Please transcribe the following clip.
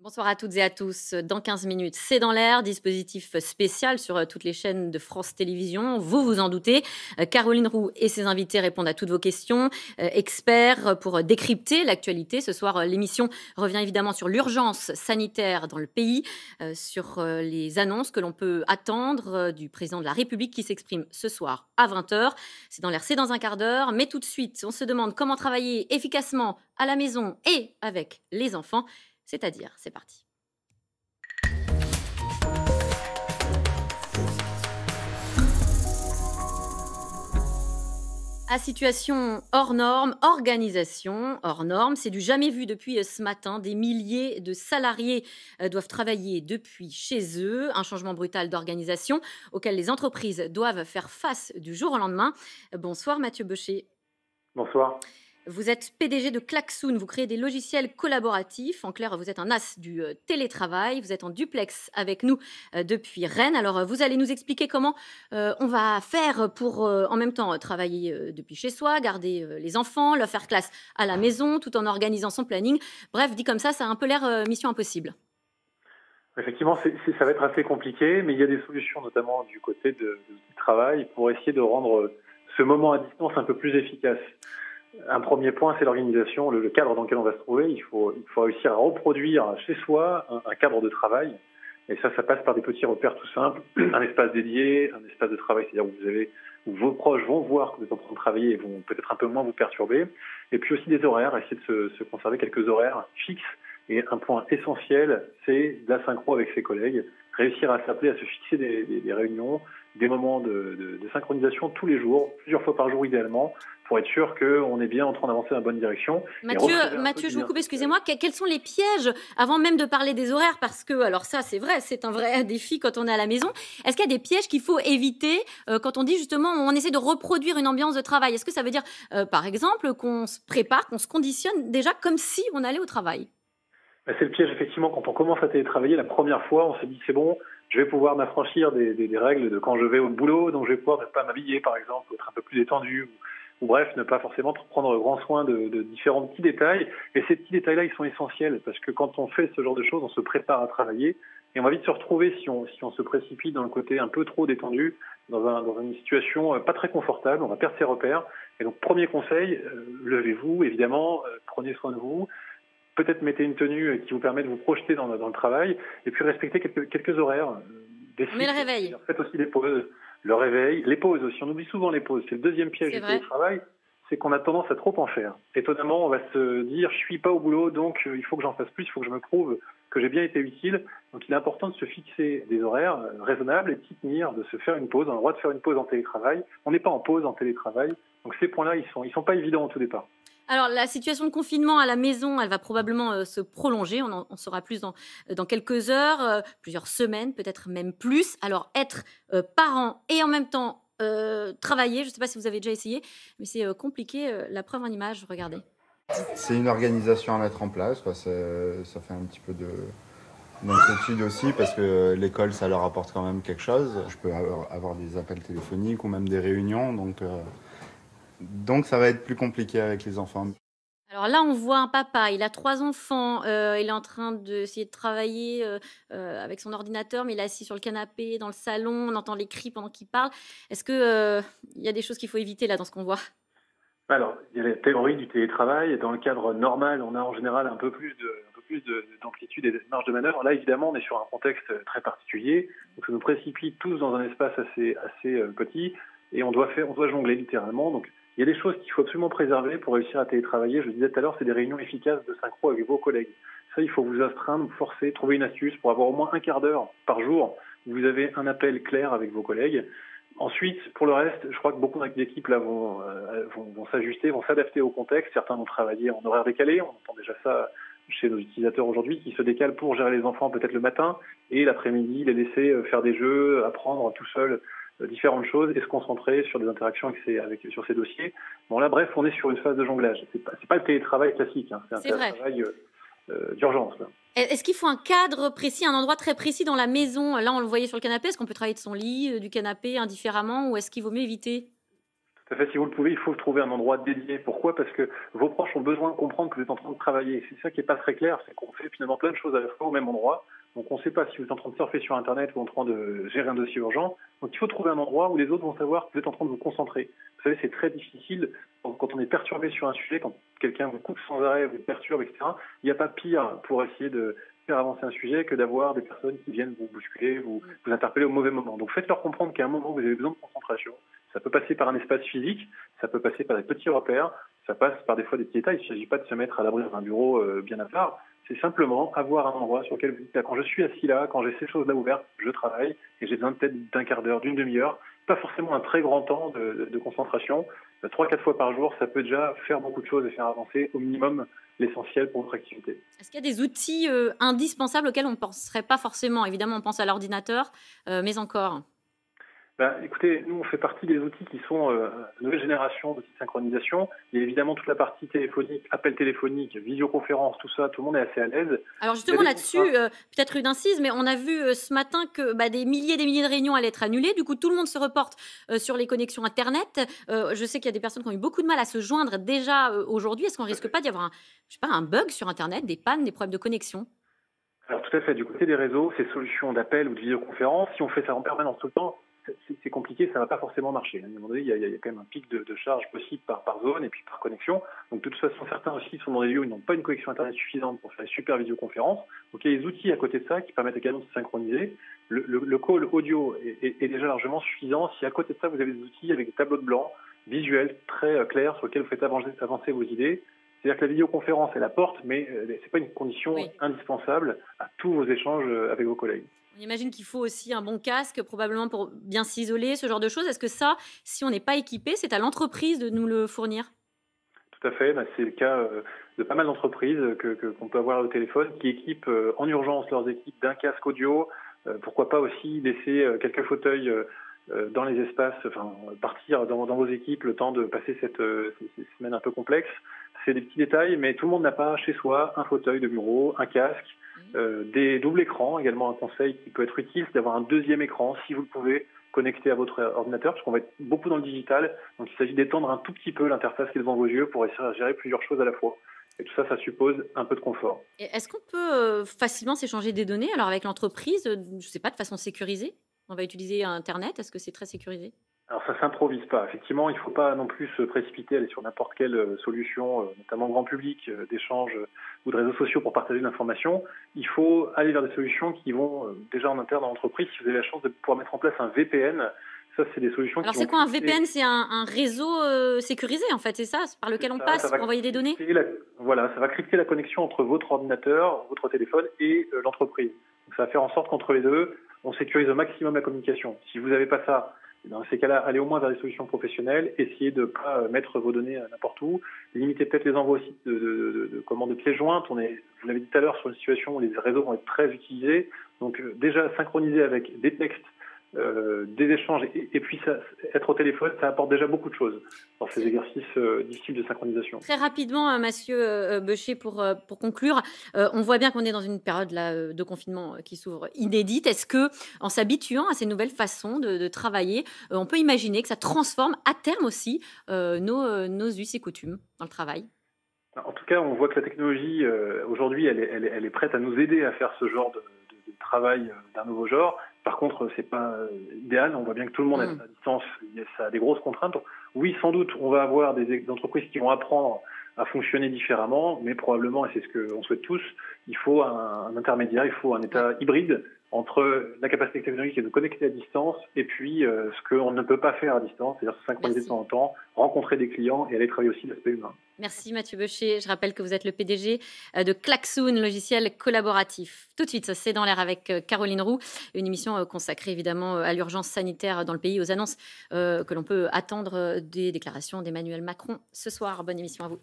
Bonsoir à toutes et à tous. Dans 15 minutes, c'est dans l'air, dispositif spécial sur toutes les chaînes de France Télévisions. Vous vous en doutez. Caroline Roux et ses invités répondent à toutes vos questions. Experts pour décrypter l'actualité. Ce soir, l'émission revient évidemment sur l'urgence sanitaire dans le pays, sur les annonces que l'on peut attendre du président de la République qui s'exprime ce soir à 20h. C'est dans l'air, c'est dans un quart d'heure. Mais tout de suite, on se demande comment travailler efficacement à la maison et avec les enfants. C'est-à-dire, c'est parti. À situation hors norme, organisation hors norme, c'est du jamais vu depuis ce matin. Des milliers de salariés doivent travailler depuis chez eux. Un changement brutal d'organisation auquel les entreprises doivent faire face du jour au lendemain. Bonsoir Mathieu Beuchet. Bonsoir. Vous êtes PDG de Klaxoon, vous créez des logiciels collaboratifs. En clair, vous êtes un as du télétravail. Vous êtes en duplex avec nous depuis Rennes. Alors, vous allez nous expliquer comment on va faire pour en même temps travailler depuis chez soi, garder les enfants, leur faire classe à la maison, tout en organisant son planning. Bref, dit comme ça a un peu l'air mission impossible. Effectivement, ça va être assez compliqué, mais il y a des solutions, notamment du côté du travail, pour essayer de rendre ce moment à distance un peu plus efficace. Un premier point, c'est l'organisation, le cadre dans lequel on va se trouver. Il faut réussir à reproduire chez soi un cadre de travail. Et ça passe par des petits repères tout simples. Un espace dédié, un espace de travail, c'est-à-dire où vos proches vont voir que vous êtes en train de travailler et vont peut-être un peu moins vous perturber. Et puis aussi des horaires, essayer de se conserver quelques horaires fixes. Et un point essentiel, c'est de la synchro avec ses collègues. Réussir à s'appeler, à se fixer des réunions, des moments de synchronisation tous les jours, plusieurs fois par jour idéalement, pour être sûr qu'on est bien en train d'avancer dans la bonne direction. Mathieu, je vous coupe, excusez-moi. Quels sont les pièges, avant même de parler des horaires, parce que, alors ça c'est vrai, c'est un vrai défi quand on est à la maison. Est-ce qu'il y a des pièges qu'il faut éviter quand on dit justement, on essaie de reproduire une ambiance de travail? Est-ce que ça veut dire, par exemple, qu'on se prépare, qu'on se conditionne déjà comme si on allait au travail? C'est le piège, effectivement, quand on commence à télétravailler la première fois, on se dit c'est bon, je vais pouvoir m'affranchir des règles de quand je vais au boulot, donc je vais pouvoir ne pas m'habiller, par exemple, être un peu plus détendu, ou bref, ne pas forcément prendre grand soin de différents petits détails. Et ces petits détails-là, ils sont essentiels, parce que quand on fait ce genre de choses, on se prépare à travailler, et on va vite se retrouver, si on se précipite dans le côté un peu trop détendu, dans une situation pas très confortable, on va perdre ses repères. Et donc, premier conseil, levez-vous, évidemment, prenez soin de vous. Peut-être mettez une tenue qui vous permet de vous projeter dans le travail, et puis respectez quelques horaires. Mais le réveil. Faites aussi les pauses, le réveil, les pauses aussi. On oublie souvent les pauses. C'est le deuxième piège du télétravail, c'est qu'on a tendance à trop en faire. Étonnamment, on va se dire, je suis pas au boulot, donc il faut que j'en fasse plus, il faut que je me prouve que j'ai bien été utile. Donc il est important de se fixer des horaires raisonnables et de s'y tenir, de se faire une pause. On a le droit de faire une pause en télétravail. On n'est pas en pause en télétravail. Donc ces points-là, ils sont pas évidents au tout départ. Alors, la situation de confinement à la maison, elle va probablement se prolonger. On en saura plus dans quelques heures, plusieurs semaines, peut-être même plus. Alors, être parent et en même temps travailler, je ne sais pas si vous avez déjà essayé, mais c'est compliqué. La preuve en image, regardez. C'est une organisation à mettre en place. Ça fait un petit peu d'inquiétude aussi parce que l'école, ça leur apporte quand même quelque chose. Je peux avoir des appels téléphoniques ou même des réunions. Donc ça va être plus compliqué avec les enfants. Alors là, on voit un papa, il a 3 enfants, il est en train d'essayer de travailler avec son ordinateur, mais il est assis sur le canapé, dans le salon, on entend les cris pendant qu'il parle. Est-ce qu'il y a des choses qu'il faut éviter là dans ce qu'on voit? Alors, il y a la théorie du télétravail. Dans le cadre normal, on a en général un peu plus d'amplitude et de marge de manœuvre. Là, évidemment, on est sur un contexte très particulier. Donc, ça nous précipite tous dans un espace assez petit et on doit jongler littéralement. Donc, il y a des choses qu'il faut absolument préserver pour réussir à télétravailler. Je le disais tout à l'heure, c'est des réunions efficaces de synchro avec vos collègues. Ça, il faut vous astreindre, vous forcer, trouver une astuce pour avoir au moins un quart d'heure par jour où vous avez un appel clair avec vos collègues. Ensuite, pour le reste, je crois que beaucoup d'équipes là vont s'ajuster, vont s'adapter au contexte. Certains vont travailler en horaire décalé. On entend déjà ça chez nos utilisateurs aujourd'hui, qui se décalent pour gérer les enfants peut-être le matin et l'après-midi les laisser faire des jeux, apprendre tout seul différentes choses et se concentrer sur des interactions sur ces dossiers. Bon là, bref, on est sur une phase de jonglage. C'est pas le télétravail classique, hein. C'est un télétravail d'urgence. Là. Est-ce qu'il faut un cadre précis, un endroit très précis dans la maison? Là, on le voyait sur le canapé. Est-ce qu'on peut travailler de son lit, du canapé, indifféremment, ou est-ce qu'il vaut mieux éviter? Tout à fait, si vous le pouvez, il faut trouver un endroit dédié. Pourquoi? Parce que vos proches ont besoin de comprendre que vous êtes en train de travailler. C'est ça qui n'est pas très clair, c'est qu'on fait finalement plein de choses à la fois au même endroit. Donc on ne sait pas si vous êtes en train de surfer sur Internet ou en train de gérer un dossier urgent. Donc il faut trouver un endroit où les autres vont savoir que vous êtes en train de vous concentrer. Vous savez, c'est très difficile quand on est perturbé sur un sujet, quand quelqu'un vous coupe sans arrêt, vous perturbe, etc. Il n'y a pas pire pour essayer de faire avancer un sujet que d'avoir des personnes qui viennent vous bousculer, vous interpeller au mauvais moment. Donc faites-leur comprendre qu'à un moment, vous avez besoin de concentration. Ça peut passer par un espace physique, ça peut passer par des petits repères, ça passe par des fois des petits détails. Il ne s'agit pas de se mettre à l'abri d'un bureau bien à part. C'est simplement avoir un endroit sur lequel vous dites, quand je suis assis là, quand j'ai ces choses-là ouvertes, je travaille et j'ai besoin peut-être d'un quart d'heure, d'une demi-heure, pas forcément un très grand temps de concentration. 3-4 fois par jour, ça peut déjà faire beaucoup de choses et faire avancer au minimum l'essentiel pour votre activité. Est-ce qu'il y a des outils indispensables auxquels on ne penserait pas forcément? Évidemment, on pense à l'ordinateur, mais encore. Écoutez, nous, on fait partie des outils qui sont la nouvelle génération d'outils de synchronisation. Il y a évidemment toute la partie téléphonique, appel téléphonique, visioconférence, tout ça, tout le monde est assez à l'aise. Alors justement là-dessus, peut-être une incise, mais on a vu ce matin que des milliers et des milliers de réunions allaient être annulées. Du coup, tout le monde se reporte sur les connexions Internet. Je sais qu'il y a des personnes qui ont eu beaucoup de mal à se joindre déjà aujourd'hui. Est-ce qu'on risque pas d'y avoir un bug sur Internet, des pannes, des problèmes de connexion? Alors tout à fait, du côté des réseaux, ces solutions d'appel ou de visioconférence, si on fait ça en permanence tout le temps, c'est compliqué, ça ne va pas forcément marcher. À un moment donné, il y a quand même un pic de charge possible par zone et puis par connexion. Donc de toute façon, certains aussi sont dans des lieux où ils n'ont pas une connexion Internet suffisante pour faire des super visioconférences. Donc il y a des outils à côté de ça qui permettent également de se synchroniser. Le call audio est déjà largement suffisant. Si à côté de ça, vous avez des outils avec des tableaux de blanc, visuels, très clairs, sur lesquels vous faites avancer vos idées. C'est-à-dire que la vidéoconférence, elle apporte, mais ce n'est pas une condition indispensable à tous vos échanges avec vos collègues. On imagine qu'il faut aussi un bon casque, probablement pour bien s'isoler, ce genre de choses. Est-ce que ça, si on n'est pas équipé, c'est à l'entreprise de nous le fournir? Tout à fait, c'est le cas de pas mal d'entreprises qu'on peut avoir au téléphone qui équipent en urgence leurs équipes d'un casque audio. Pourquoi pas aussi laisser quelques fauteuils dans les espaces, partir dans vos équipes le temps de passer ces semaines un peu complexes. C'est des petits détails, mais tout le monde n'a pas chez soi un fauteuil de bureau, un casque, des doubles écrans. Également un conseil qui peut être utile, c'est d'avoir un deuxième écran, si vous le pouvez, connecté à votre ordinateur, parce qu'on va être beaucoup dans le digital. Donc il s'agit d'étendre un tout petit peu l'interface qui est devant vos yeux pour essayer de gérer plusieurs choses à la fois. Et tout ça, ça suppose un peu de confort. Et est-ce qu'on peut facilement s'échanger des données alors avec l'entreprise, je ne sais pas, de façon sécurisée? On va utiliser Internet, est-ce que c'est très sécurisé? Alors ça s'improvise pas. Effectivement, il ne faut pas non plus se précipiter, aller sur n'importe quelle solution, notamment grand public, d'échange ou de réseaux sociaux pour partager de l'information. Il faut aller vers des solutions qui vont déjà en interne dans l'entreprise. Si vous avez la chance de pouvoir mettre en place un VPN, ça c'est des solutions Alors qui c'est vont quoi un VPN? C'est un réseau sécurisé en fait, c'est ça, par lequel on passe pour envoyer des données? Voilà, ça va crypter la connexion entre votre ordinateur, votre téléphone et l'entreprise. Donc ça va faire en sorte qu'entre les deux, on sécurise au maximum la communication. Si vous n'avez pas ça, dans ces cas-là, allez au moins vers des solutions professionnelles, essayez de ne pas mettre vos données n'importe où, limitez peut-être les envois aussi de pièces jointes. Vous l'avez dit tout à l'heure, sur une situation où les réseaux vont être très utilisés. Donc déjà, synchroniser avec des textes, des échanges, et puis être au téléphone, ça apporte déjà beaucoup de choses dans ces exercices difficiles de synchronisation. Très rapidement, Mathieu Beuchet, pour conclure, on voit bien qu'on est dans une période là, de confinement qui s'ouvre inédite. Est-ce que, en s'habituant à ces nouvelles façons de travailler, on peut imaginer que ça transforme à terme aussi nos us et coutumes dans le travail? En tout cas, on voit que la technologie, aujourd'hui, elle est prête à nous aider à faire ce genre de travail d'un nouveau genre. Par contre, c'est pas idéal. On voit bien que tout le monde est à distance. Ça a des grosses contraintes. Oui, sans doute, on va avoir des entreprises qui vont apprendre à fonctionner différemment, mais probablement, et c'est ce qu'on souhaite tous, il faut un intermédiaire, il faut un état hybride entre la capacité technologique de nous connecter à distance et puis ce qu'on ne peut pas faire à distance, c'est-à-dire se synchroniser de temps en temps, rencontrer des clients et aller travailler aussi l'aspect humain. Merci Mathieu Beuchet. Je rappelle que vous êtes le PDG de Klaxoon, logiciel collaboratif. Tout de suite, c'est dans l'air avec Caroline Roux, une émission consacrée évidemment à l'urgence sanitaire dans le pays, aux annonces que l'on peut attendre des déclarations d'Emmanuel Macron ce soir. Bonne émission à vous.